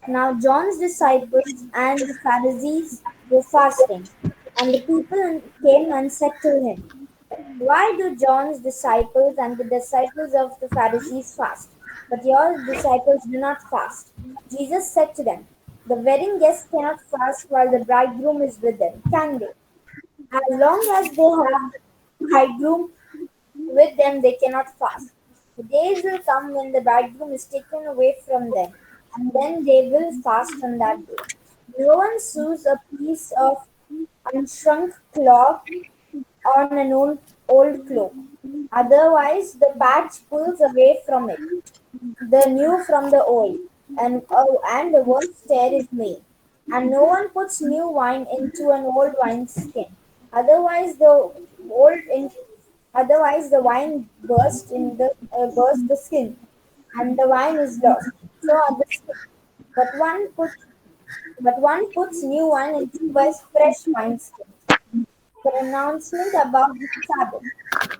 Now John's disciples and the Pharisees were fasting, and the people came and said to him, "Why do John's disciples and the disciples of the Pharisees fast, but your disciples do not fast?" Jesus said to them, "The wedding guests cannot fast while the bridegroom is with them, can they? As long as they have the bridegroom with them, they cannot fast. The days will come when the bridegroom is taken away from them, and then they will fast on that day. No one sews a piece of unshrunk cloth on an old cloak. Otherwise, the patch pulls away from it, the new from the old, and the worst tear is made. And no one puts new wine into an old wineskin. Otherwise, old in, otherwise the wine bursts the skin, and the wine is lost. So are the skin. But one puts new wine into a fresh wineskin. The announcement about the Sabbath.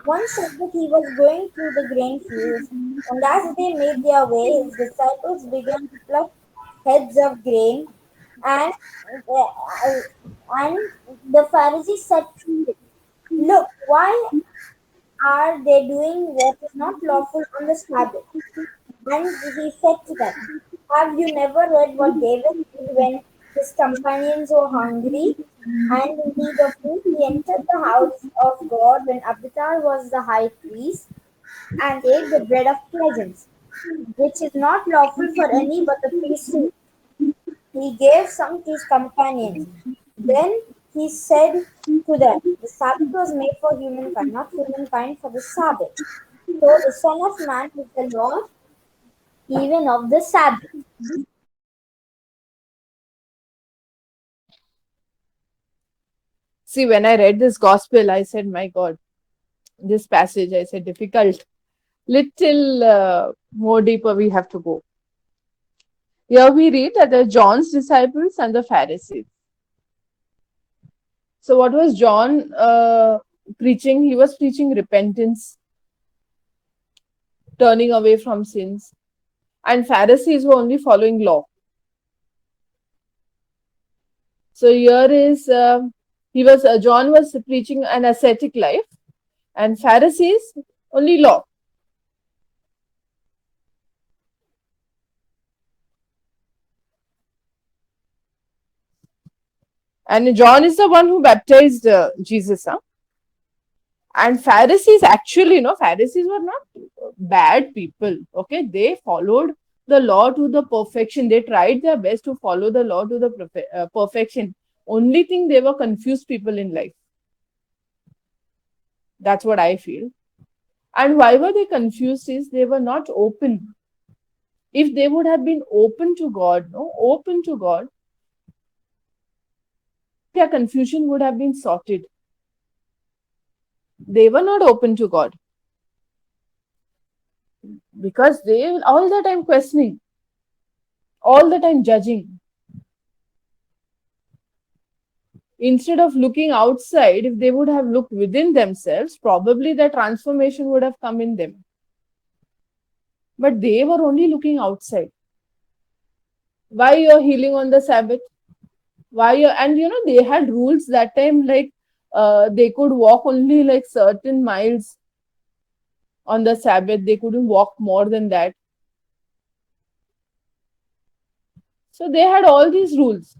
One Sabbath he was going through the grain fields, and as they made their way, his disciples began to pluck heads of grain, and and the Pharisees said to him, "Look, why are they doing what is not lawful on the Sabbath?" And he said to them, "Have you never read what David did when his companions were hungry and in need of food? He entered the house of God when Abiathar was the high priest and ate the bread of presence, which is not lawful for any but the priest to eat. He gave some to his companions. Then he said to them, the Sabbath was made for humankind, not humankind for the Sabbath. So the Son of Man is the Lord even of the Sabbath." See, when I read this gospel, I said, my God, this passage, I said, difficult. Little more deeper we have to go. Here we read that the John's disciples and the Pharisees. So, what was John preaching? He was preaching repentance, turning away from sins, and Pharisees were only following law. So, here is John was preaching an ascetic life, and Pharisees only law. And John is the one who baptized Jesus. Huh? And Pharisees actually, Pharisees were not bad people. Okay, they followed the law to the perfection. They tried their best to follow the law to the perfection. Only thing, they were confused people in life. That's what I feel. And why were they confused is they were not open. If they would have been open to God, no, open to God, their confusion would have been sorted. They were not open to God because they all the time questioning, all the time judging. Instead of looking outside, if they would have looked within themselves, probably the transformation would have come in them. But they were only looking outside. Why you're healing on the Sabbath? Why you and they had rules that time, like they could walk only like certain miles on the Sabbath. They couldn't walk more than that. So they had all these rules,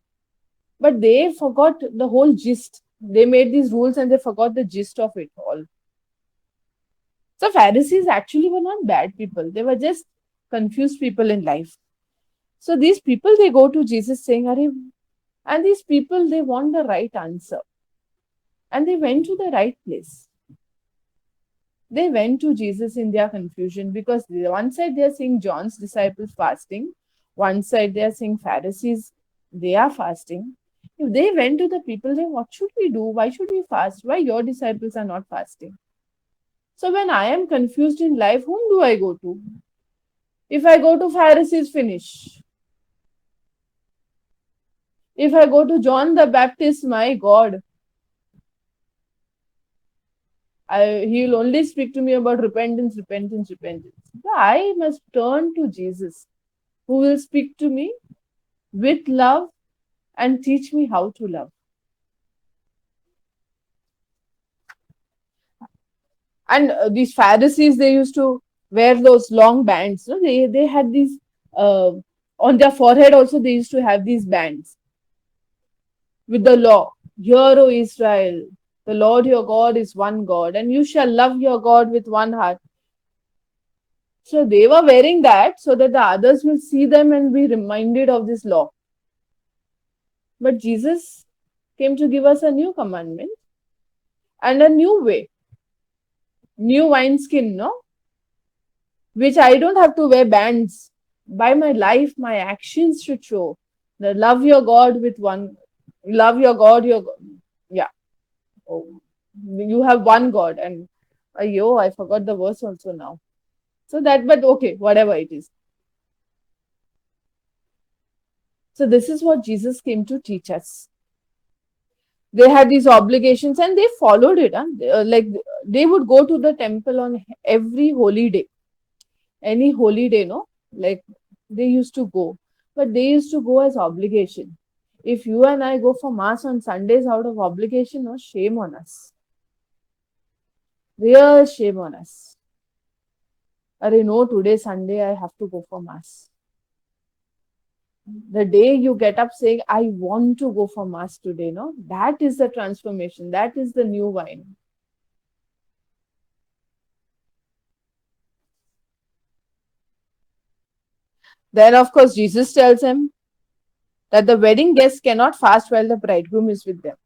but they forgot the whole gist. They made these rules and they forgot the gist of it all. So Pharisees actually were not bad people. They were just confused people in life. So these people, they go to Jesus saying, Are, and these people, they want the right answer. And they went to the right place. They went to Jesus in their confusion because one side they are seeing John's disciples fasting, one side they are seeing Pharisees, they are fasting. If they went to the people, then what should we do? Why should we fast? Why your disciples are not fasting? So when I am confused in life, whom do I go to? If I go to Pharisees, finish. If I go to John the Baptist, my God, he will only speak to me about repentance, repentance, repentance. I must turn to Jesus, who will speak to me with love and teach me how to love. And these Pharisees, they used to wear those long bands. No? They had these uh, on their forehead also. They used to have these bands with the law. Hear, O Israel, the Lord your God is one God, and you shall love your God with one heart. So they were wearing that so that the others will see them and be reminded of this law. But Jesus came to give us a new commandment and a new way, new wineskin, no? Which I don't have to wear bands. By my life, my actions should show that love your God with one, love your God, yeah. Oh, you have one God, and I forgot the verse also now. So that, but okay, whatever it is. So this is what Jesus came to teach us. They had these obligations and they followed it. Huh? Like they would go to the temple on every holy day, any holy day, no? Like they used to go, but they used to go as obligation. If you and I go for mass on Sundays out of obligation, no, shame on us. Real shame on us. Arey, no, today Sunday I have to go for mass. The day you get up saying, I want to go for mass today, no, that is the transformation. That is the new wine. Then, of course, Jesus tells him that the wedding guests cannot fast while the bridegroom is with them.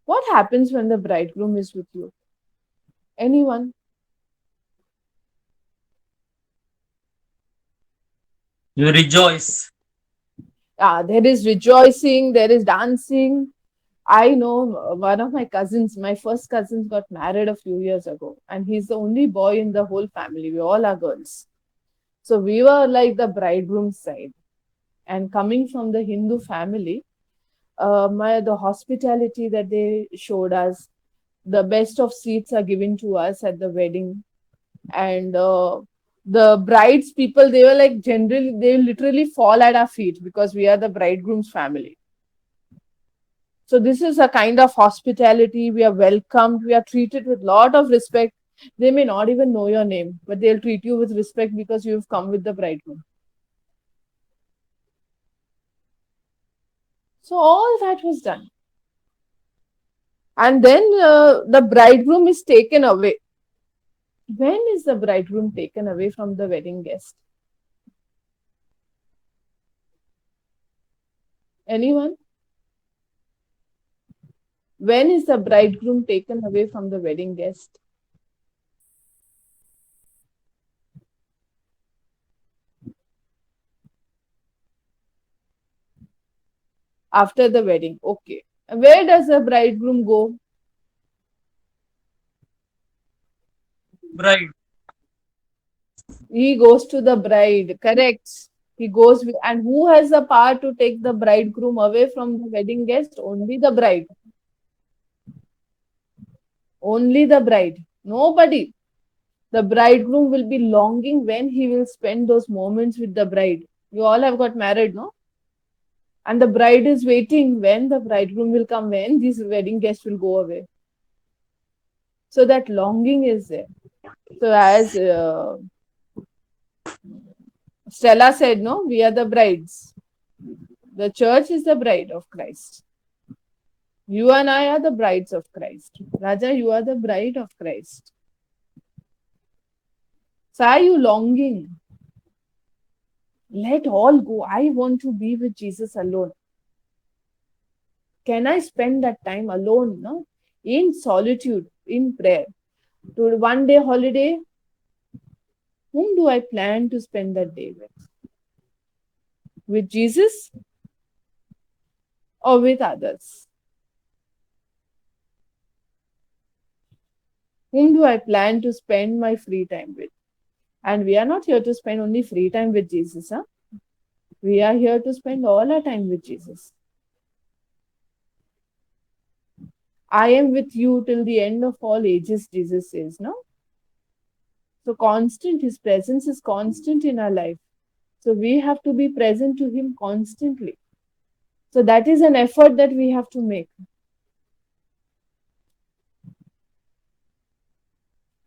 What happens when the bridegroom is with you? Anyone? You rejoice. There is rejoicing, there is dancing. I know one of my cousins, my first cousins got married a few years ago, and he's the only boy in the whole family. We all are girls. So we were like the bridegroom side. And coming from the Hindu family, the hospitality that they showed us, the best of seats are given to us at the wedding, and the bride's people, they were like generally they literally fall at our feet because we are the bridegroom's family. So this is a kind of hospitality. We are welcomed, we are treated with lot of respect. They may not even know your name, but they'll treat you with respect because you've come with the bridegroom. So all that was done, and then the bridegroom is taken away. When is the bridegroom taken away from the wedding guest? Anyone? When is the bridegroom taken away from the wedding guest? After the wedding. Okay. Where does the bridegroom go? Bride. He goes to the bride. Correct. He goes with, and who has the power to take the bridegroom away from the wedding guest? Only the bride. Only the bride. Nobody. The bridegroom will be longing when he will spend those moments with the bride. You all have got married, no? And the bride is waiting when the bridegroom will come, when this wedding guest will go away. So that longing is there. So as Stella said, no, we are the brides. The church is the bride of Christ. You and I are the brides of Christ. Raja, you are the bride of Christ. So are you longing? Let all go. I want to be with Jesus alone. Can I spend that time alone, no? In solitude, in prayer? To one day holiday, whom do I plan to spend that day with? With Jesus or with others? Whom do I plan to spend my free time with? And we are not here to spend only free time with Jesus. Huh? We are here to spend all our time with Jesus. I am with you till the end of all ages, Jesus says, no? So constant, his presence is constant in our life. So we have to be present to him constantly. So that is an effort that we have to make.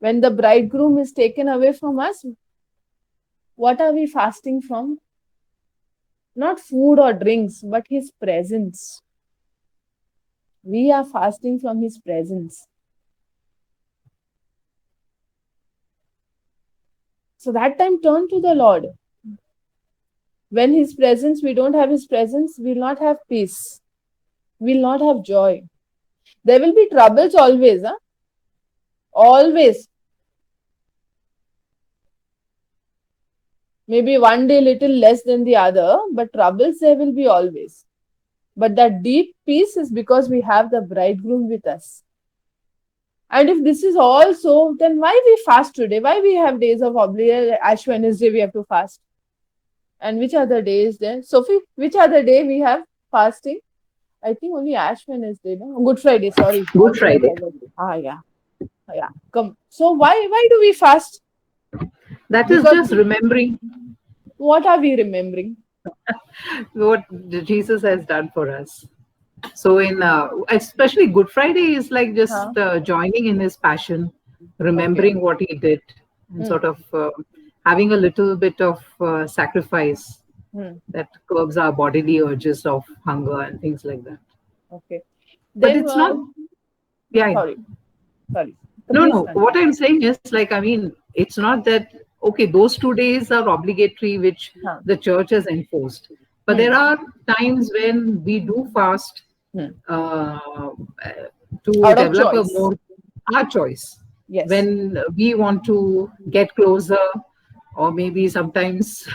When the bridegroom is taken away from us, what are we fasting from? Not food or drinks, but his presence. We are fasting from his presence. So that time, turn to the Lord. When his presence, we don't have his presence, we'll not have peace. We'll not have joy. There will be troubles always, huh? Always. Maybe one day little less than the other, but troubles there will be always. But that deep peace is because we have the bridegroom with us. And if this is all so, then why we fast today? Why we have days of obligation? Ash Wednesday we have to fast. And which other day is there? Sophie, which other day we have fasting? I think only Ash Wednesday, no? Good Friday, sorry. Good Friday. Ah, yeah. Yeah. Come. So why do we fast? That is Because just remembering what are we remembering? what Jesus has done for us. So, especially Good Friday is like just joining in his passion, remembering what he did, and sort of having a little bit of sacrifice that curbs our bodily urges of hunger and things like that. Okay. But Then, it's not, yeah. sorry. No, Please no. What I'm saying is, like, I mean, it's not that, okay, those 2 days are obligatory, which the church has enforced. But there are times when we do fast to Out of develop a choice. more our choice. Yes. When we want to get closer, or maybe sometimes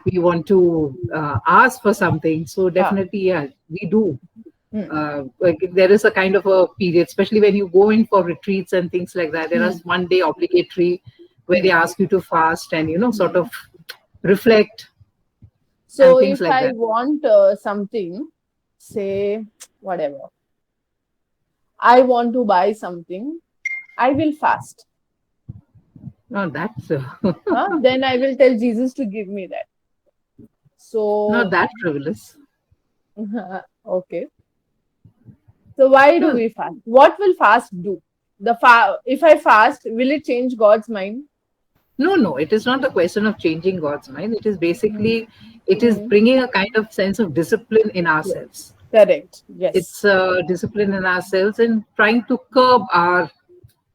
we want to ask for something. So definitely, yeah, we do. Like there is a kind of a period, especially when you go in for retreats and things like that. There is one day obligatory where they ask you to fast and sort of reflect So and things if like I that. want something, say whatever, I want to buy something, I will fast. No, that's Then I will tell Jesus to give me that. not So that frivolous. okay. So why do No, we fast? What will fast do? If I fast, will it change God's mind? no. It is not a question of changing God's mind. It is Mm. basically it is Mm. bringing a kind of sense of discipline in Yes. ourselves. Correct. Yes. It's a discipline in ourselves and trying to curb our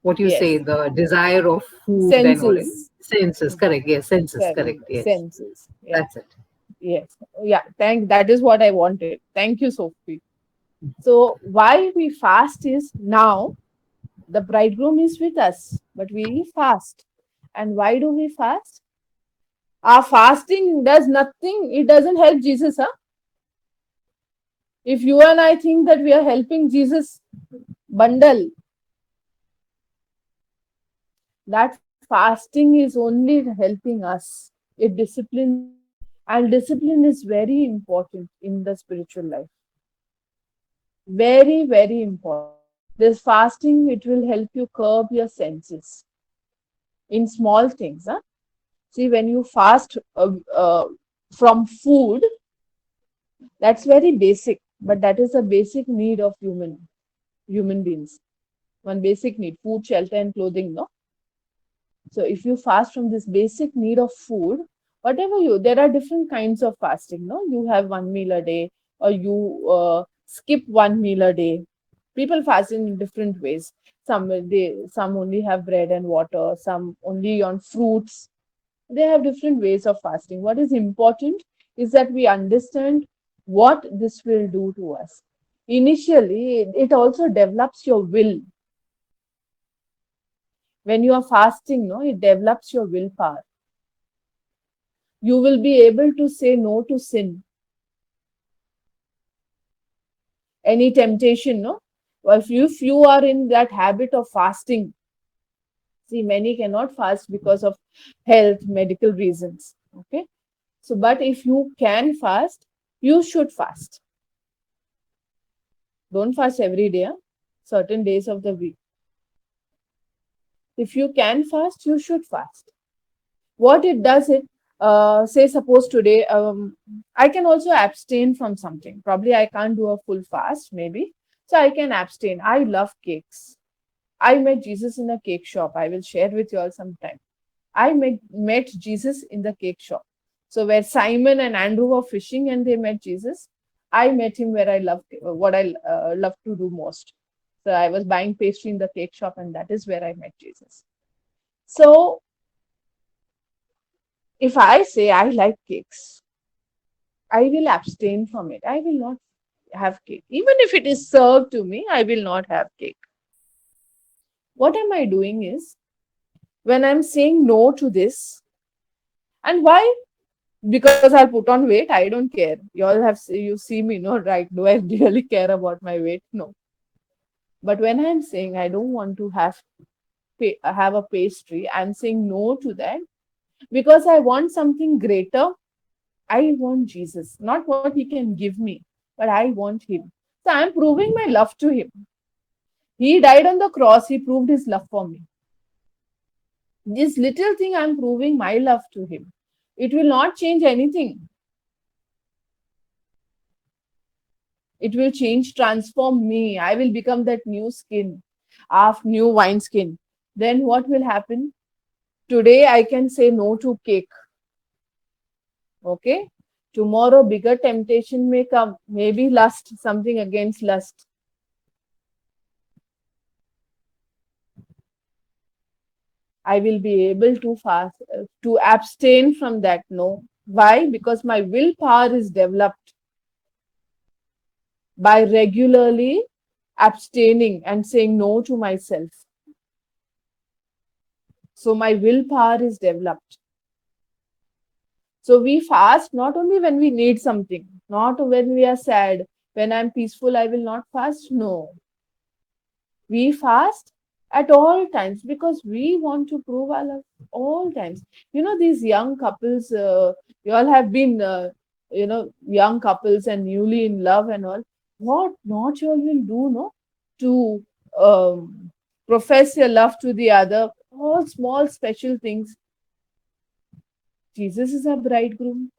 what you say Yes. the desire of food and all Senses. senses. Correct. Yes, senses. Correct. Correct. Yes, Senses. Yeah. that's it. Yes. Yeah. That is what I wanted. Thank you, Sophie. So why we fast is now the bridegroom is with us, but we fast. And why do we fast? Our fasting does nothing. It doesn't help Jesus, huh? If you and I think that we are helping Jesus bundle, that fasting is only helping us. It disciplines us. And discipline is very important in the spiritual life. Very, very important. This fasting, it will help you curb your senses in small things. Huh? See, when you fast from food, that's very basic, but that is a basic need of human beings. One basic need, food, shelter, and clothing. No, so if you fast from this basic need of food, there are different kinds of fasting. No, you have one meal a day, or you skip one meal a day. People fast in different ways. Some only have bread and water. Some only on fruits. They have different ways of fasting. What is important is that we understand what this will do to us. Initially, it also develops your will. When you are fasting, no, it develops your willpower. You will be able to say no to sin. Any temptation, no? If you are in that habit of fasting, see, many cannot fast because of health, medical reasons. Okay. So, but if you can fast, you should fast. Don't fast every day, huh? Certain days of the week. If you can fast, you should fast. What it does, it say suppose today I can also abstain from something. Probably I can't do a full fast, maybe. So I can abstain. I love cakes. I met Jesus in a cake shop. I will share with you all sometime. I met Jesus in the cake shop. So where Simon and Andrew were fishing and they met Jesus, I met him where I loved what I love to do most. So I was buying pastry in the cake shop, and that is where I met Jesus. So if I say I like cakes, I will abstain from it. I will not have cake. Even if it is served to me, I will not have cake. What am I doing is, when I'm saying no to this, and why? Because I'll put on weight, I don't care. You all you see me, no, right? Do I really care about my weight? No. But when I'm saying I don't want to have a pastry, I'm saying no to that because I want something greater. I want Jesus, not what he can give me, but I want him. So I'm proving my love to him. He died on the cross, he proved his love for me. This little thing, I'm proving my love to him. It will not change anything. It will change, transform me. I will become that new skin, of new wine skin. Then what will happen? Today I can say no to cake. Okay? Tomorrow bigger temptation may come. Maybe lust, something against lust. I will be able to fast, to abstain from that. No. Why? Because my willpower is developed by regularly abstaining and saying no to myself. So my willpower is developed. So we fast not only when we need something, not when we are sad. When I'm peaceful, I will not fast. No. We fast at all times because we want to prove our love all times. You know, these young couples, you all have been, young couples and newly in love and all. What not you all will do, no? To profess your love to the other, all small special things. Jesus is our bridegroom.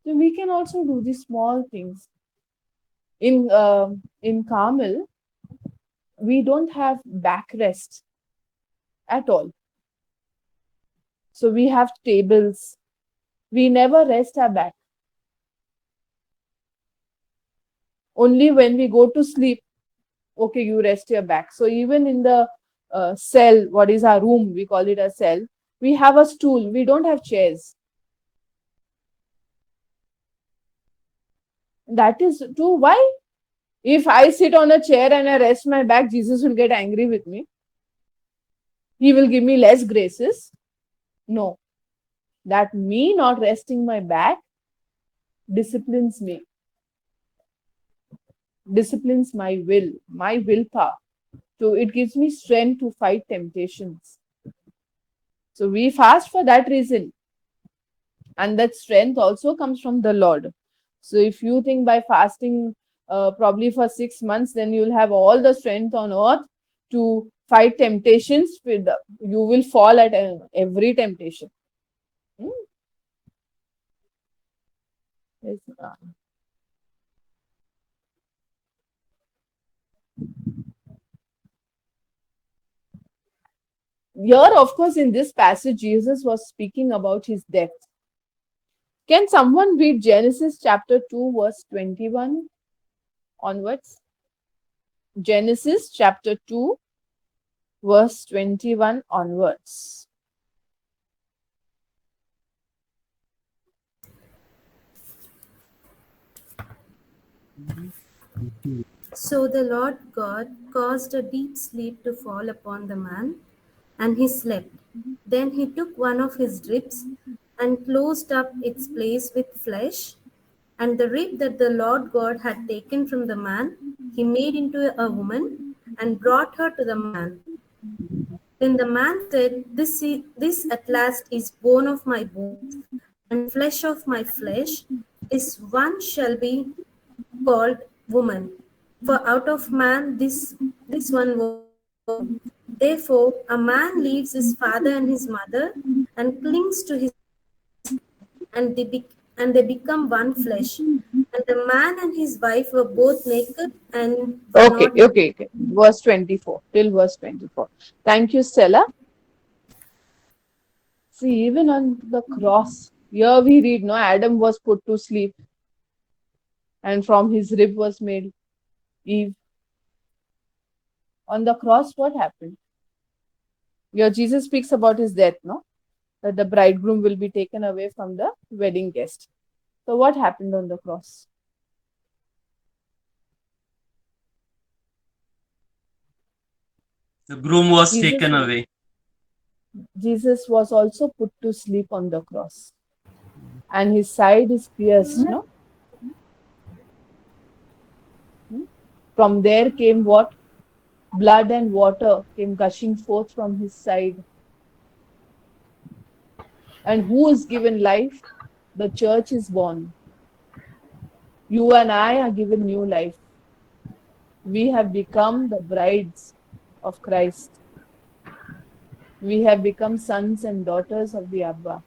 So we can also do these small things. In Carmel, we don't have backrest at all. So we have tables. We never rest our back. Only when we go to sleep, okay, you rest your back. So even in the cell, what is our room? We call it a cell. We have a stool. We don't have chairs. That is too. Why? If I sit on a chair and I rest my back, Jesus will get angry with me. He will give me less graces. No. That me not resting my back disciplines me. Disciplines my willpower. So it gives me strength to fight temptations. So we fast for that reason. And that strength also comes from the Lord. So if you think by fasting probably for 6 months, then you'll have all the strength on earth to fight temptations. You will fall at every temptation. Yes. Here, of course, in this passage, Jesus was speaking about his death. Can someone read Genesis chapter 2, verse 21 onwards? Genesis chapter 2, verse 21 onwards. So the Lord God caused a deep sleep to fall upon the man, and he slept. Then he took one of his ribs and closed up its place with flesh, and the rib that the Lord God had taken from the man, he made into a woman and brought her to the man. Then the man said, This at last is bone of my bones and flesh of my flesh. This one shall be called woman, for out of man this one was born. Therefore, a man leaves his father and his mother and clings to his and and they become one flesh. And the man and his wife were both naked and were Okay, not okay, okay. Verse 24, till verse 24. Thank you, Stella. See, even on the cross, here we read, no, Adam was put to sleep, and from his rib was made Eve. On the cross, what happened? Here Jesus speaks about his death, no? That the bridegroom will be taken away from the wedding guest. So what happened on the cross? The groom was Jesus, taken away. Jesus was also put to sleep on the cross, and his side is pierced, no? Hmm? From there came what? Blood and water came gushing forth from his side. And who is given life? The church is born. You and I are given new life. We have become the brides of Christ. We have become sons and daughters of the Abba.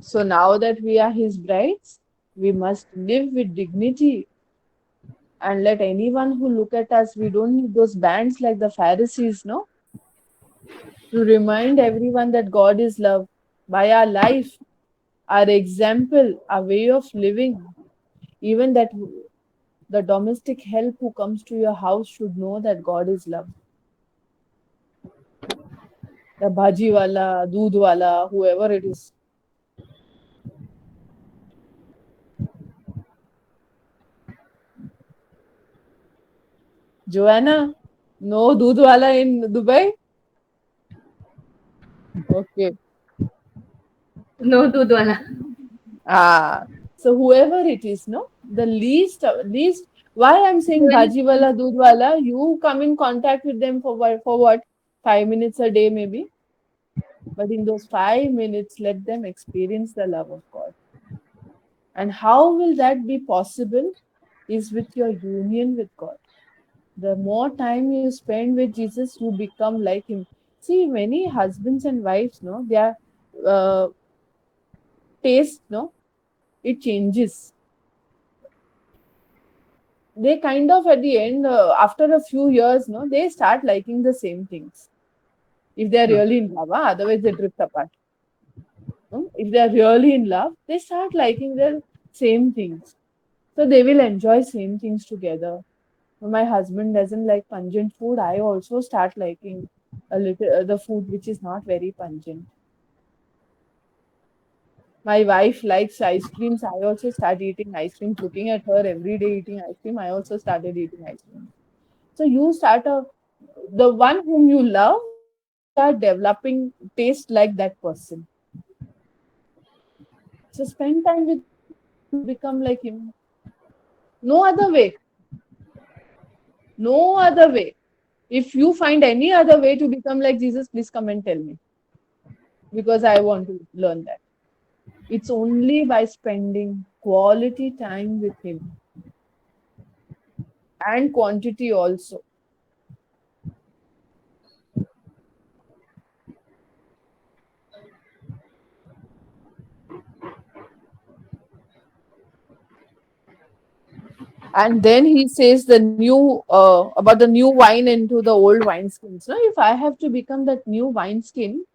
So now that we are his brides, we must live with dignity and let anyone who look at us, we don't need those bands like the Pharisees, no? To remind everyone that God is love by our life, our example, our way of living, even that the domestic help who comes to your house should know that God is love. The bhaji wala, doodh wala, whoever it is. Joanna, no doodh wala in Dubai? Okay. No दूध वाला. Ah, so whoever it is, no, the least. Why I'm saying bhaji wala, doodh wala, you come in contact with them for what? For what? 5 minutes a day, maybe. But in those 5 minutes, let them experience the love of God. And how will that be possible? Is with your union with God. The more time you spend with Jesus, you become like Him. See, many husbands and wives, no, their uh, taste, no, it changes. They kind of at the end, after a few years, no, they start liking the same things. If they're really in love, otherwise they drift apart. If they're really in love, they start liking the same things. So they will enjoy same things together. My husband doesn't like pungent food. I also start liking a little the food which is not very pungent. My wife likes ice creams. I also start eating ice cream. Looking at her every day eating ice cream, I also started eating ice cream. So you start the one whom you love, you start developing taste like that person. So spend time with Jesus, you will become like him. No other way. No other way. If you find any other way to become like Jesus, please come and tell me because I want to learn that. It's only by spending quality time with him and quantity also. And then he says the new about the new wine into the old wineskins. So if I have to become that new wineskin,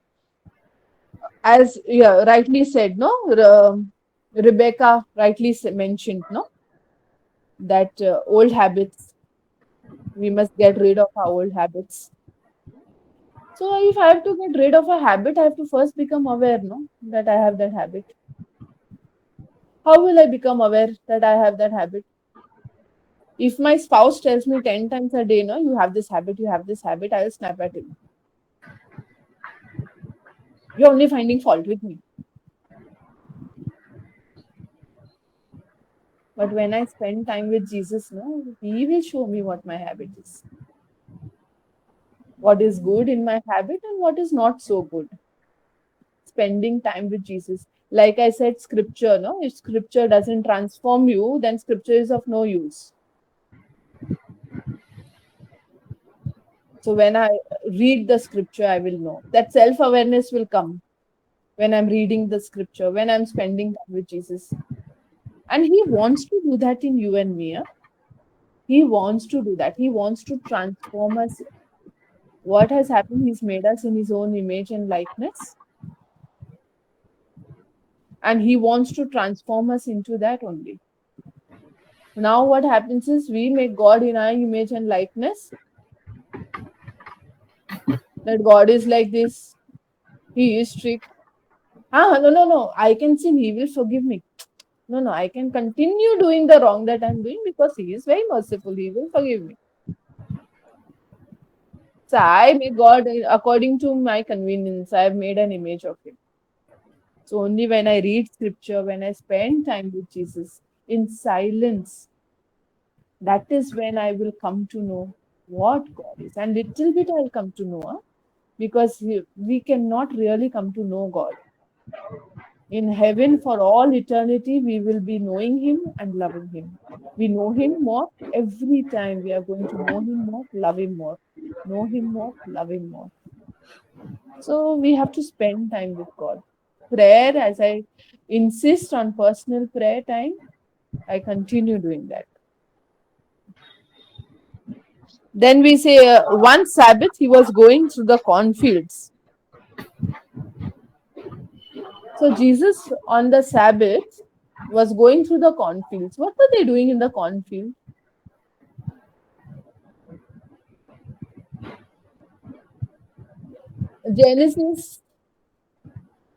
as yeah, rightly said, no, Rebecca rightly mentioned, no, that old habits. We must get rid of our old habits. So if I have to get rid of a habit, I have to first become aware, no, that I have that habit. How will I become aware that I have that habit? If my spouse tells me 10 times a day, no, you have this habit, you have this habit, I will snap at him. You're only finding fault with me. But when I spend time with Jesus, no, he will show me what my habit is. what is good in my habit and what is not so good. Spending time with Jesus. Like I said, scripture, no? If scripture doesn't transform you, then scripture is of no use. So when I read the scripture, I will know. That self-awareness will come when I'm reading the scripture, when I'm spending time with Jesus. And he wants to do that in you and me. Huh? He wants to do that. He wants to transform us. What has happened? He's made us in his own image and likeness. And he wants to transform us into that only. Now, what happens is we make God in our image and likeness. That God is like this. He is strict. Ah, no, no, no. I can sin. He will forgive me. No, no. I can continue doing the wrong that I'm doing because he is very merciful. He will forgive me. So I make God according to my convenience. I have made an image of him. So only when I read scripture, when I spend time with Jesus in silence, that is when I will come to know what God is. And little bit I'll come to know, because we cannot really come to know God. In heaven for all eternity, we will be knowing him and loving him. We know him more every time. We are going to know him more, love him more. Know him more, love him more. So we have to spend time with God. Prayer, as I insist on personal prayer time, I continue doing that. Then we say one Sabbath he was going through the cornfields. So Jesus on the Sabbath was going through the cornfields. What were they doing in the cornfield? Genesis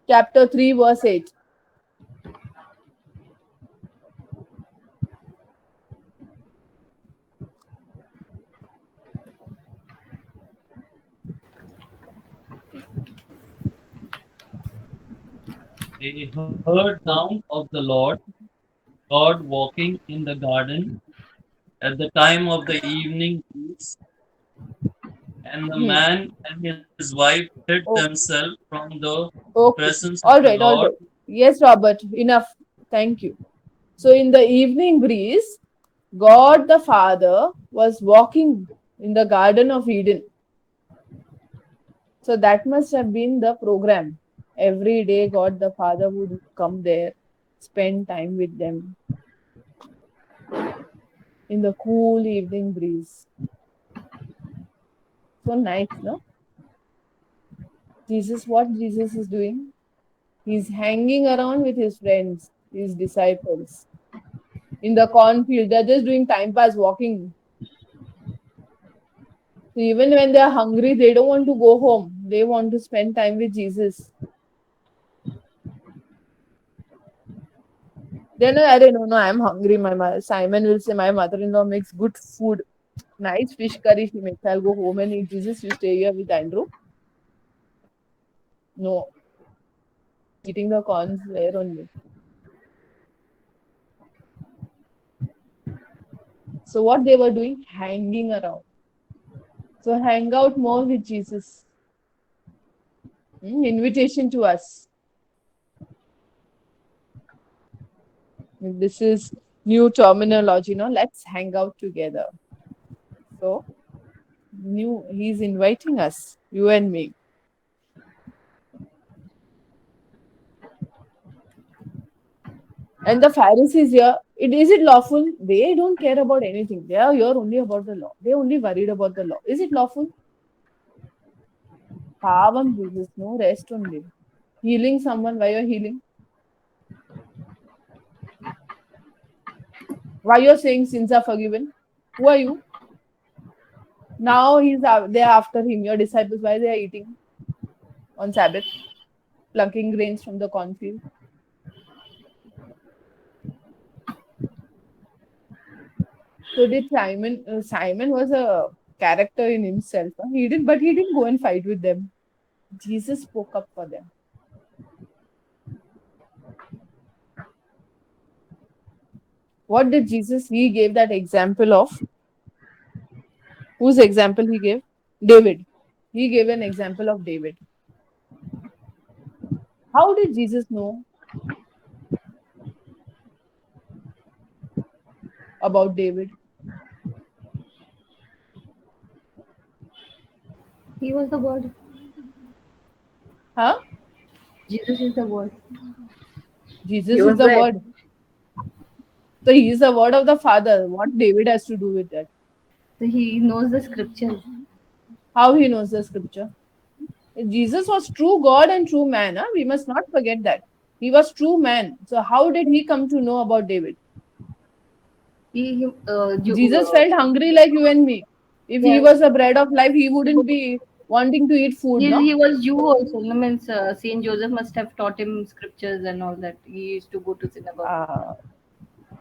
chapter 3 verse 8. They heard sound of the Lord God walking in the garden at the time of the evening breeze, and the man and his wife hid Oh, themselves from the okay. presence of All the right, all Lord. right. Yes, Robert, enough. Thank you. So in the evening breeze, God the Father was walking in the Garden of Eden. So that must have been the program. Every day, God the Father would come there, spend time with them in the cool evening breeze. So nice, no? What Jesus is doing? He's hanging around with his friends, his disciples. In the cornfield, they're just doing time pass walking. So even when they're hungry, they don't want to go home. They want to spend time with Jesus. Then I don't know, I'm hungry. Simon will say, my mother-in-law makes good food. Nice fish curry she makes. I'll go home and eat. Jesus, you stay here with Andrew. No, eating the corns there only. So what they were doing? Hanging around. So hang out more with Jesus. Invitation to us. This is new terminology, no? Let's hang out together. So he's inviting us, you and me. And the Pharisees here, is it lawful? They don't care about anything. They are here only about the law. They only worried about the law. Is it lawful? Pavam Jesus, no rest only. Healing someone, why you're healing? Why you're saying sins are forgiven? Who are you? Now they're after him. Your disciples, why they are eating on Sabbath, plucking grains from the cornfield? So did Simon? Simon was a character in himself. But he didn't go and fight with them. Jesus spoke up for them. What did Jesus? He gave that example of. Whose example he gave? David. He gave an example of David. How did Jesus know about David? He was the word. Huh? Jesus is the word. He Jesus is was the there. word. So he is the word of the Father. What David has to do with that? So he knows the scriptures. How he knows the scripture? Jesus was true God and true man. Huh? We must not forget that. He was true man. So how did he come to know about David? Jesus felt hungry like you and me. If he yeah, was the bread of life, he wouldn't be wanting to eat food, no? he was Jew also. No, means Saint Joseph must have taught him scriptures and all that. He used to go to synagogue. Uh,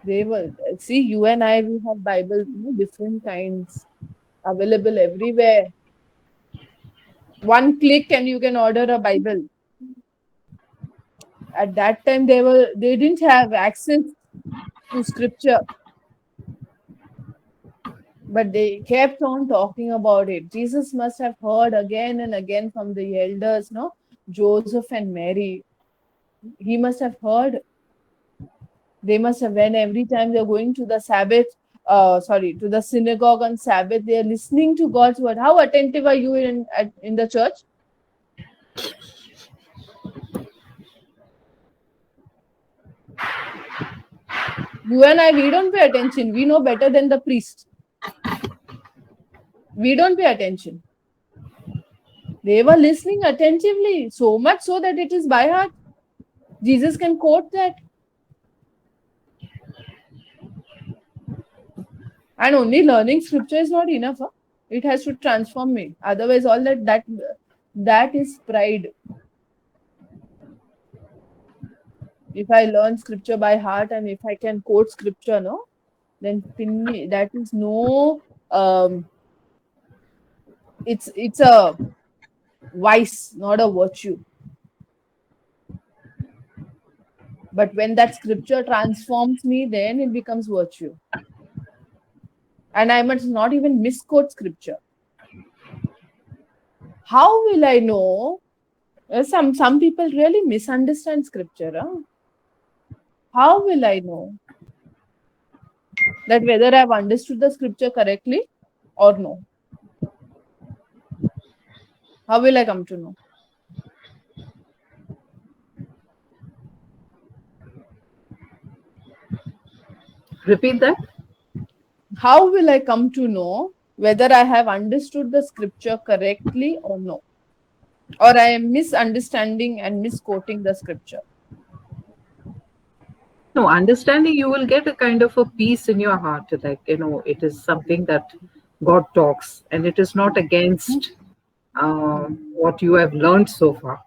they were, see, you and I, we have Bibles, different kinds available everywhere. One click and you can order a Bible. At that time, they didn't have access to scripture, but they kept on talking about it. Jesus must have heard again and again from the elders, no? Joseph and Mary. He must have heard. They must have, when every time they're going to the Sabbath, to the synagogue on Sabbath, they're listening to God's word. How attentive are you in the church? You and I, we don't pay attention. We know better than the priest. We don't pay attention. They were listening attentively, so much so that it is by heart. Jesus can quote that. And only learning scripture is not enough. Huh? It has to transform me. Otherwise, all that is pride. If I learn scripture by heart and if I can quote scripture, no, then that is no. It's a vice, not a virtue. But when that scripture transforms me, then it becomes virtue. And I must not even misquote scripture. How will I know? Some people really misunderstand scripture. Huh? How will I know that whether I've understood the scripture correctly or no? How will I come to know? Repeat that. How will I come to know whether I have understood the scripture correctly or no? Or I am misunderstanding and misquoting the scripture? No, understanding, you will get a kind of a peace in your heart. Like, it is something that God talks and it is not against what you have learned so far.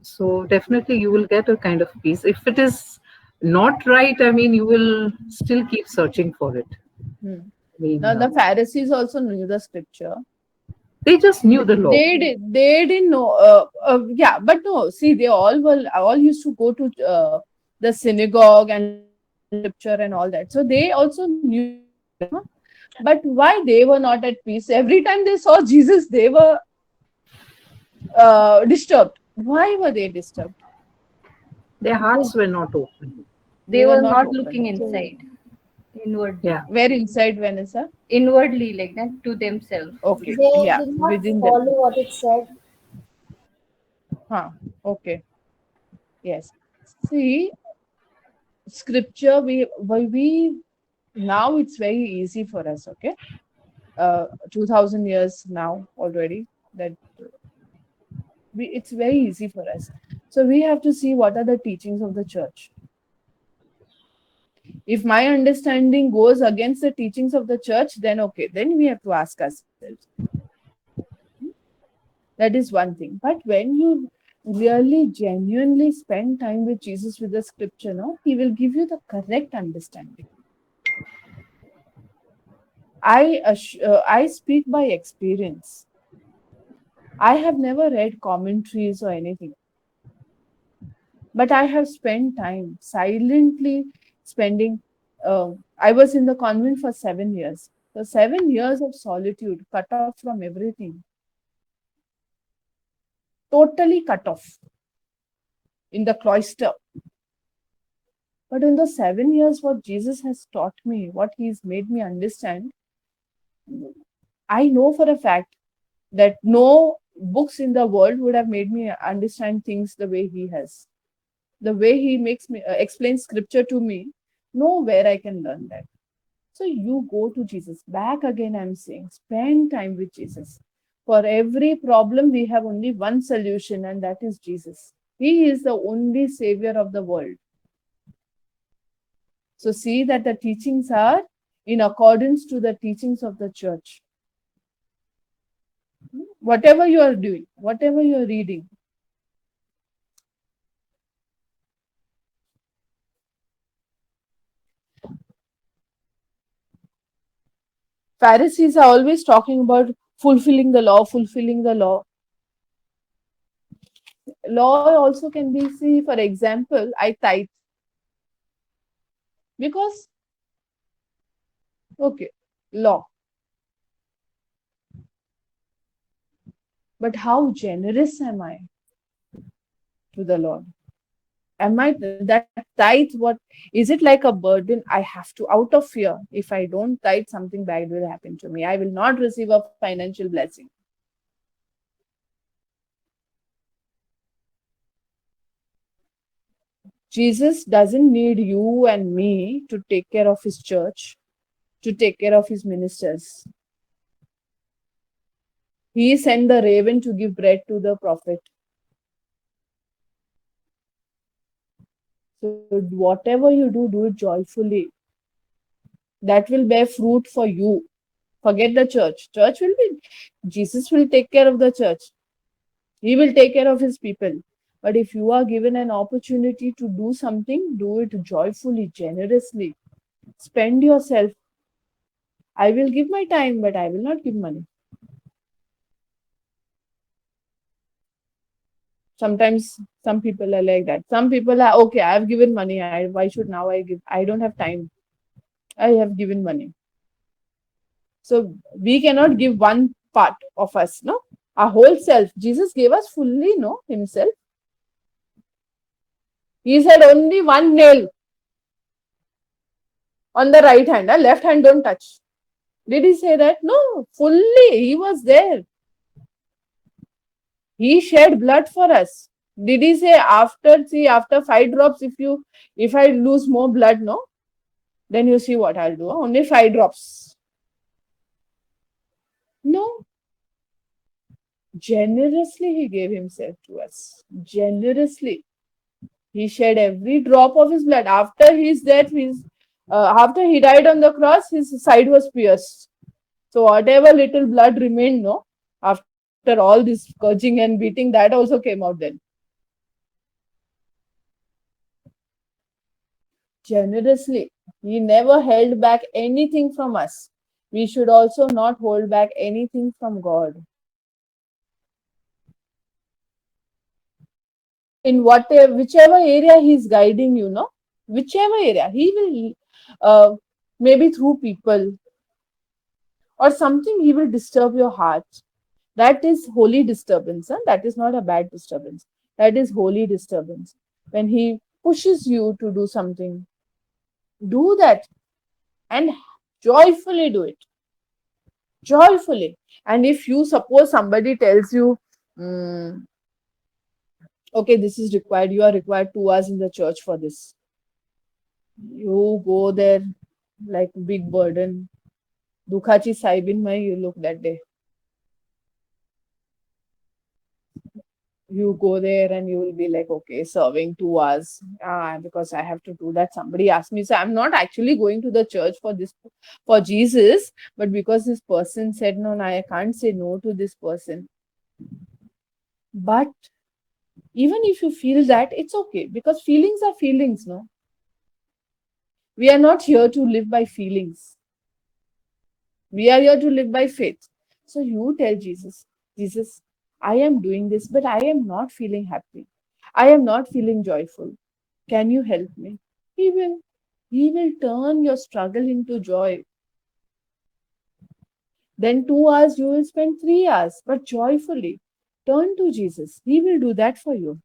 So definitely you will get a kind of peace. If it is not right, I mean, you will still keep searching for it. I mean, Now, the Pharisees also knew the scripture. they just knew the law. They didn't know. Yeah, but no. See, they all used to go to the synagogue and scripture and all that. So they also knew. But why they were not at peace? Every time they saw Jesus, they were disturbed. Why were they disturbed? Their hearts were not open. They were were not not open. looking inside, inward. Yeah. Where inside, Vanessa? Inwardly, like that, to themselves. Okay. They Yeah, did not within them. follow what it said. Huh. Okay. Yes. See, scripture, we now it's very easy for us. Okay. 2000 years now already that it's very easy for us. So we have to see what are the teachings of the church. If my understanding goes against the teachings of the church, then okay, then we have to ask ourselves. That is one thing. But when you really genuinely spend time with Jesus with the scripture, no, he will give you the correct understanding. I speak by experience. I have never read commentaries or anything, but I have spent time silently spending. I was in the convent for 7 years. So 7 years of solitude, cut off from everything. totally cut off in the cloister. But in the 7 years, what Jesus has taught me, what He's made me understand, I know for a fact that no books in the world would have made me understand things the way He has. The way He makes me explains scripture to me, nowhere I can learn that. So you go to Jesus. Back again, I'm saying, spend time with Jesus. For every problem, we have only one solution, and that is Jesus. He is the only savior of the world. So see that the teachings are in accordance to the teachings of the church. Whatever you are doing, whatever you are reading, Pharisees are always talking about fulfilling the law, fulfilling the law. Law also can be, see, for example, I tithe because, okay, law. But how generous am I to the Lord? Am I that tithe? What is it like a burden? I have to, out of fear. If I don't tithe, something bad will happen to me. I will not receive a financial blessing. Jesus doesn't need you and me to take care of his church, to take care of his ministers. He sent the raven to give bread to the prophet. So whatever you do it joyfully. That will bear fruit for you. Forget the church. Church will be, Jesus will take care of the church. He will take care of his people. But if you are given an opportunity to do something, do it joyfully, generously. Spend yourself. I will give my time, but I will not give money. Sometimes some people are like that. Some people are, okay, I have given money. Why should now I give? I don't have time. I have given money. So we cannot give one part of us, no? Our whole self. Jesus gave us fully, no? Himself. He said only one nail on the right hand. Left hand don't touch. Did he say that? No, fully. He was there. He shed blood for us. Did he say after 5 drops, if I lose more blood, no? Then you see what I'll do. Only 5 drops. No. Generously he gave himself to us. Generously. He shed every drop of his blood. After his death, after he died on the cross, his side was pierced. So whatever little blood remained, no, after all this scourging and beating, that also came out then. Generously. He never held back anything from us. We should also not hold back anything from God. In whichever area he's guiding you, no, whichever area, he will, maybe through people or something, he will disturb your heart. That is holy disturbance. That is not a bad disturbance. That is holy disturbance. When he pushes you to do something, do that and joyfully do it. Joyfully. And if you suppose somebody tells you, okay, this is required, you are required 2 hours in the church for this. You go there like big burden. Dukhachi Saibin Mai, you look that day. You go there and you will be like, okay, serving 2 hours because I have to do that. Somebody asked me, so I'm not actually going to the church for Jesus, but because this person said no, I can't say no to this person. But even if you feel that, it's okay, because feelings are feelings, no? We are not here to live by feelings. We are here to live by faith. So you tell Jesus, Jesus, I am doing this, but I am not feeling happy. I am not feeling joyful. Can you help me? He will. He will turn your struggle into joy. Then 2 hours, you will spend 3 hours, but joyfully. Turn to Jesus. He will do that for you.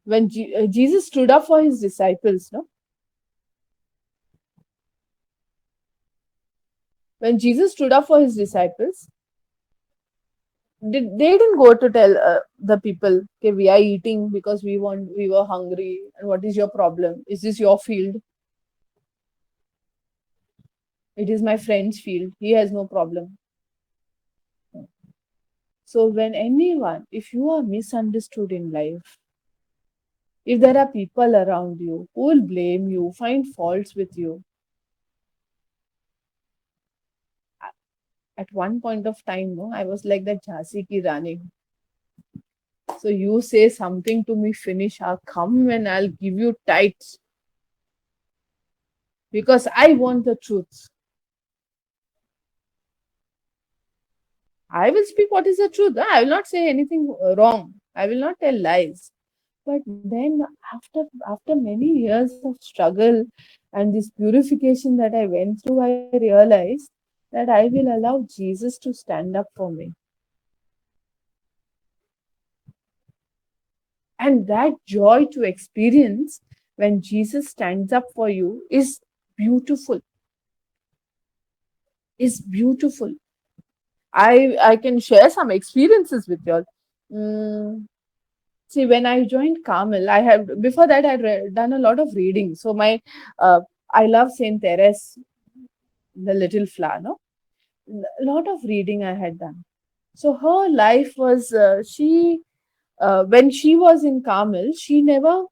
When Jesus stood up for his disciples, no? When Jesus stood up for his disciples, they didn't go to tell the people, okay, we are eating because we were hungry, and what is your problem? Is this your field? It is my friend's field. He has no problem. So when anyone, if you are misunderstood in life, if there are people around you who will blame you, find faults with you, at one point of time, no, I was like that Jhansi ki Rani. So you say something to me, finish, I'll come and I'll give you tight because I want the truth. I will speak what is the truth. I will not say anything wrong. I will not tell lies. But then after many years of struggle and this purification that I went through, I realized that I will allow Jesus to stand up for me. And that joy to experience when Jesus stands up for you is beautiful. Is beautiful. I can share some experiences with you all. See, when I joined Carmel, I have before that I'd done a lot of reading. So I love Saint Therese, the Little Flower. No, a lot of reading I had done. So her life was she when she was in Carmel, she never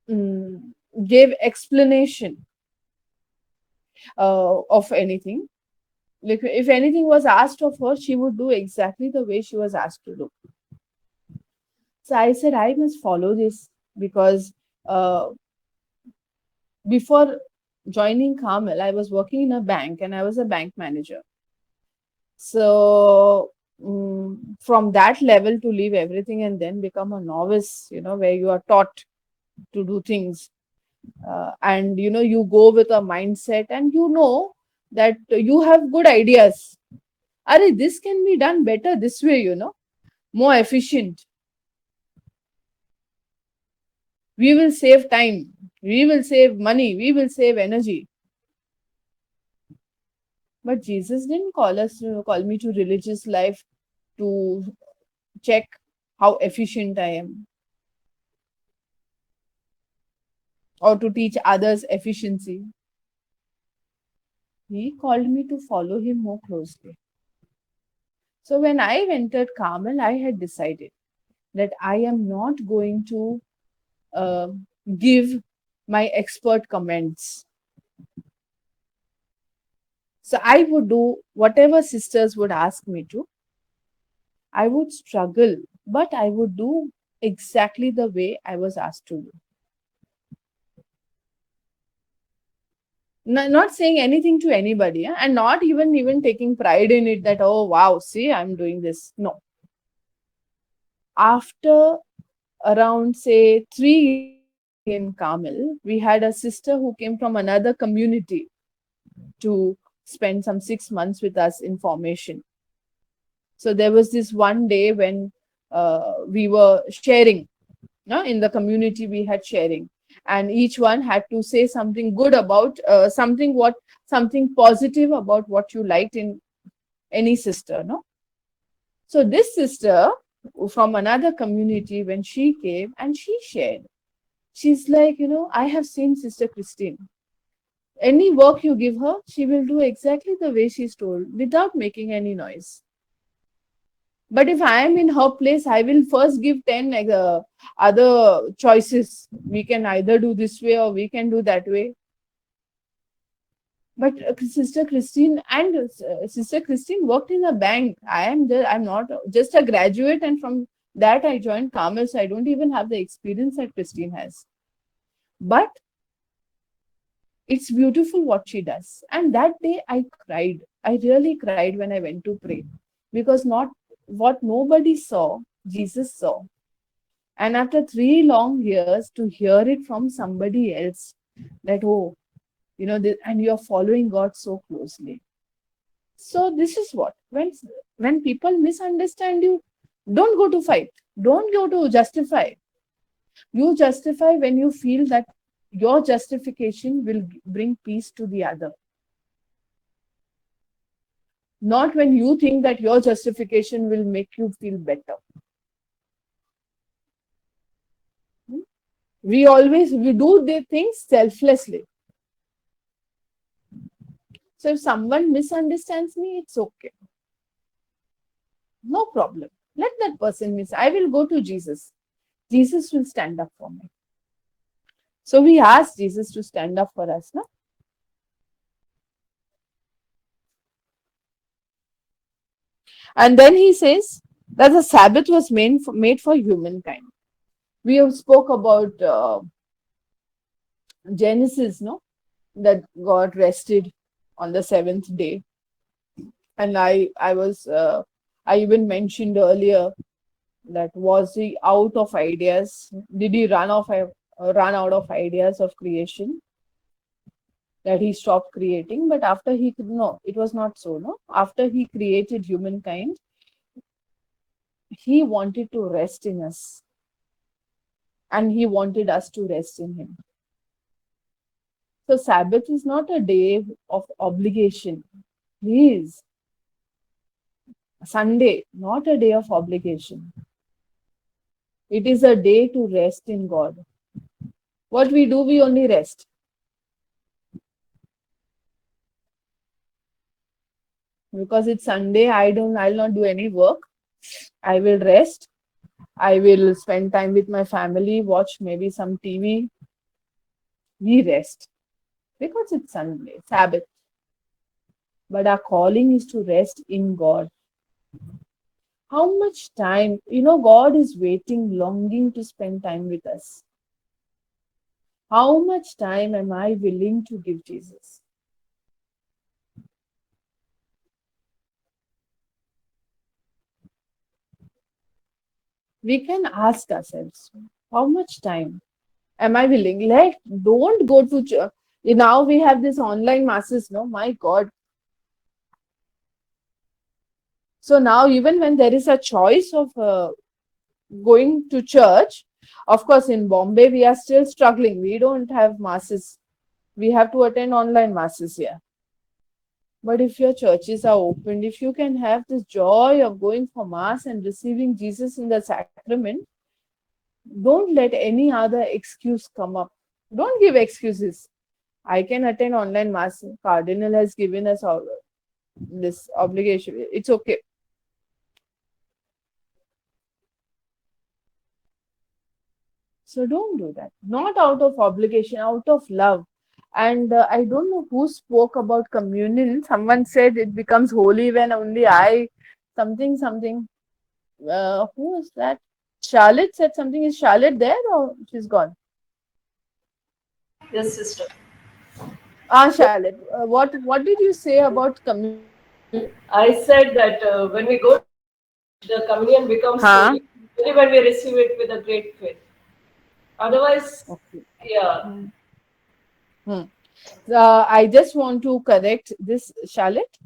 gave explanation of anything. Like if anything was asked of her, she would do exactly the way she was asked to do. So I said, I must follow this because uh, before joining Carmel, I was working in a bank and I was a bank manager. So from that level to leave everything and then become a novice, where you are taught to do things. And, you go with a mindset and that you have good ideas. Are this can be done better this way, more efficient. We will save time. We will save money. We will save energy. But Jesus didn't call me to religious life to check how efficient I am or to teach others efficiency. He called me to follow him more closely. So when I entered Carmel, I had decided that I am not going to give my expert comments. So I would do whatever sisters would ask me to. I would struggle, but I would do exactly the way I was asked to do. Not saying anything to anybody, and not even taking pride in it that, oh, wow, see, I'm doing this. No. After around, say, 3 years of being in Carmel, we had a sister who came from another community to spend some 6 months with us in formation. So there was this one day when we were sharing, in the community we had sharing, and each one had to say something good about something positive about what you liked in any sister, no? So this sister from another community, when she came and she shared, she's like, I have seen Sister Christine. Any work you give her, she will do exactly the way she's told without making any noise. But if I am in her place, I will first give 10 other choices. We can either do this way or we can do that way. But Sister Christine worked in a bank. I'm not just a graduate, and from that I joined Carmel, so I don't even have the experience that Christine has. But it's beautiful what she does. And that day I cried. I really cried when I went to pray, because not what nobody saw, Jesus saw. And after 3 long years, to hear it from somebody else that, oh, and you're following God so closely. So this is what, when people misunderstand you, don't go to fight, don't go to justify. You justify when you feel that your justification will bring peace to the other, not when you think that your justification will make you feel better. We do the things selflessly. So if someone misunderstands me, it's okay. No problem. Let that person miss. I will go to Jesus. Jesus will stand up for me. So we ask Jesus to stand up for us, no? And then he says that the Sabbath was made for humankind. We have spoke about Genesis, no? That God rested on the seventh day. And I even mentioned earlier that was he out of ideas? Did he run out of ideas of creation? That he stopped creating, but after he no, it was not so. No, after he created humankind, he wanted to rest in us, and he wanted us to rest in him. So Sabbath is not a day of obligation. Please, Sunday, not a day of obligation. It is a day to rest in God. What we do, we only rest. Because it's Sunday, I'll not do any work. I will rest. I will spend time with my family, watch maybe some TV. We rest. Because it's Sunday, Sabbath. But our calling is to rest in God. How much time? God is waiting, longing to spend time with us. How much time am I willing to give Jesus? We can ask ourselves, how much time am I willing? Don't go to church. Now we have this online masses, no? My God. So now even when there is a choice of going to church, of course in Bombay we are still struggling. We don't have masses. We have to attend online masses here. But if your churches are opened, if you can have this joy of going for mass and receiving Jesus in the sacrament, don't let any other excuse come up. Don't give excuses. I can attend online mass. Cardinal has given us all this obligation. It's okay. So don't do that. Not out of obligation, out of love. And I don't know who spoke about communion. Someone said it becomes holy when only something. Who is that? Charlotte said something. Is Charlotte there or she's gone? Yes, sister. Charlotte. What did you say about communion? I said that when we go to church, the communion becomes Huh? holy only when we receive it with a great faith. Otherwise, Okay. yeah. Hmm. I just want to correct this, Charlotte,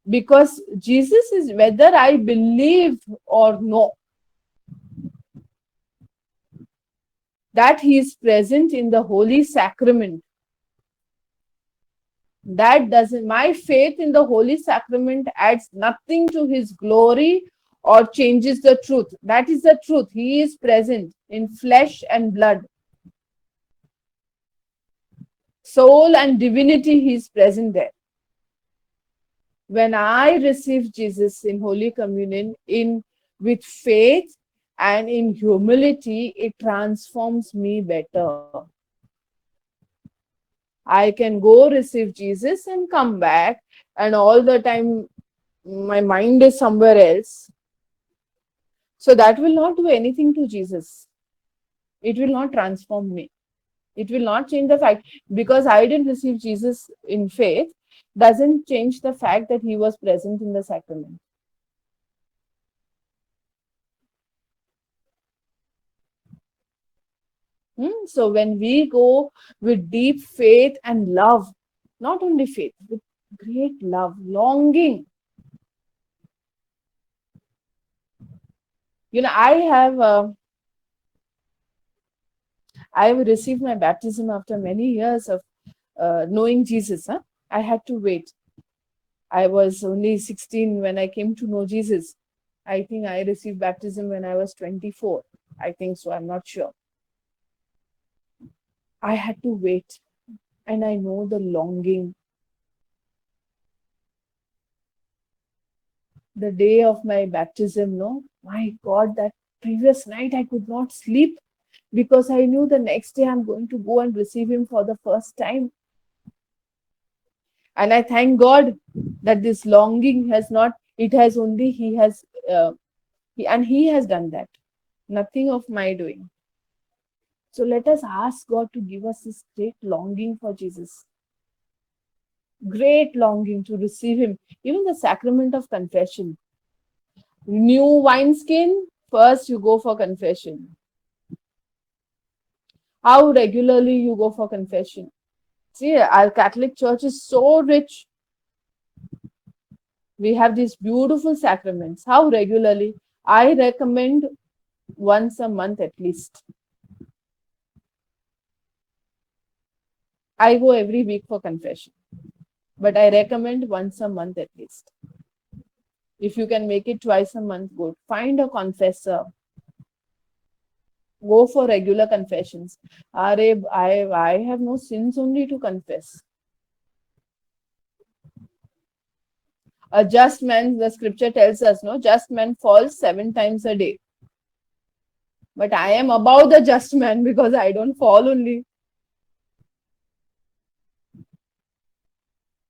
because Jesus is whether I believe or no, that he is present in the holy sacrament. That doesn't, my faith in the holy sacrament adds nothing to his glory or changes the truth. That is the truth. He is present in flesh and blood. Soul and divinity, he is present there. When I receive Jesus in Holy Communion with faith and in humility, it transforms me better. I can go receive Jesus and come back, and all the time my mind is somewhere else. So that will not do anything to Jesus. It will not transform me. It will not change the fact, because I didn't receive Jesus in faith, doesn't change the fact that he was present in the sacrament. So when we go with deep faith and love, not only faith, with great love, longing You know, I have received my baptism after many years of knowing Jesus. Huh? I had to wait. I was only 16 when I came to know Jesus. I think I received baptism when I was 24. I think so. I'm not sure. I had to wait. And I know the longing. The day of my baptism, no? My God, that previous night I could not sleep because I knew the next day I'm going to go and receive Him for the first time. And I thank God that this longing has not, it has only, He has done that. Nothing of my doing. So let us ask God to give us this great longing for Jesus. Great longing to receive Him. Even the sacrament of confession. New wineskin, first you go for confession. How regularly you go for confession? See, our Catholic Church is so rich. We have these beautiful sacraments. How regularly? I recommend once a month at least. I go every week for confession, but I recommend once a month at least. If you can make it twice a month, good. Find a confessor. Go for regular confessions. I have no sins only to confess. A just man, the scripture tells us, no, just man falls 7 times a day. But I am above the just man because I don't fall only.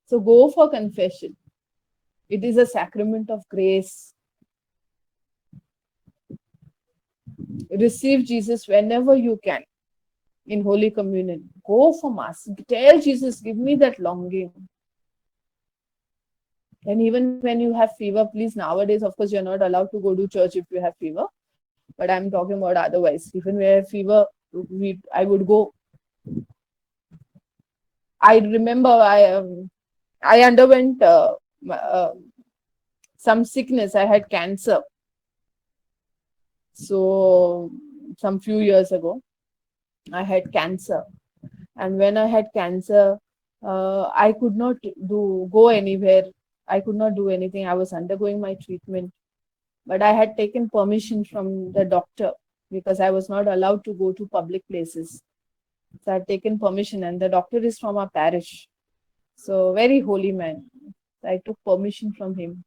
So go for confession. It is a sacrament of grace. Receive Jesus whenever you can in Holy Communion. Go for Mass. Tell Jesus, give me that longing. And even when you have fever, please, nowadays, of course, you're not allowed to go to church if you have fever. But I'm talking about otherwise. Even when I have fever, I would go. I remember I underwent some sickness. I had cancer. So some few years ago, I had cancer. And when I had cancer, I could not go anywhere. I could not do anything. I was undergoing my treatment. But I had taken permission from the doctor because I was not allowed to go to public places. So I had taken permission, and the doctor is from our parish. So very holy man. So I took permission from him.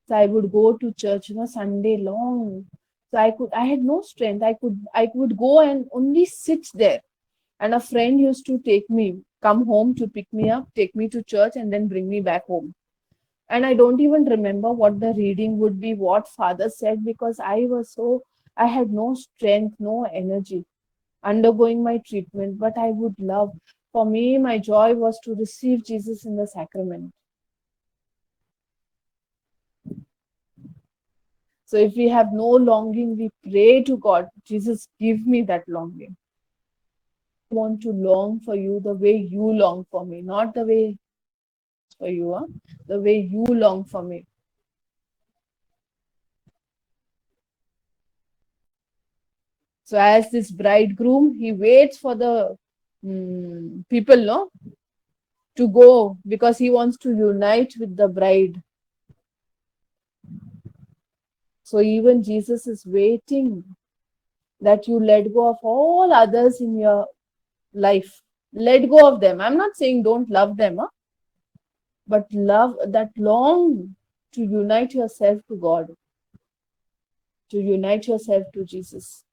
So I would go to church, Sunday long. So I had no strength. I could go and only sit there. And a friend used to come home to pick me up, take me to church, and then bring me back home. And I don't even remember what the reading would be, what father said, because I had no strength, no energy, undergoing my treatment. But I would love, for me, my joy was to receive Jesus in the sacrament. So if we have no longing, we pray to God, Jesus, give me that longing. I want to long for you the way you long for me, not the way for you, the way you long for me. So as this bridegroom, he waits for the people, no, to go because he wants to unite with the bride. So even Jesus is waiting that you let go of all others in your life. Let go of them. I'm not saying don't love them, but love that long to unite yourself to God, to unite yourself to Jesus.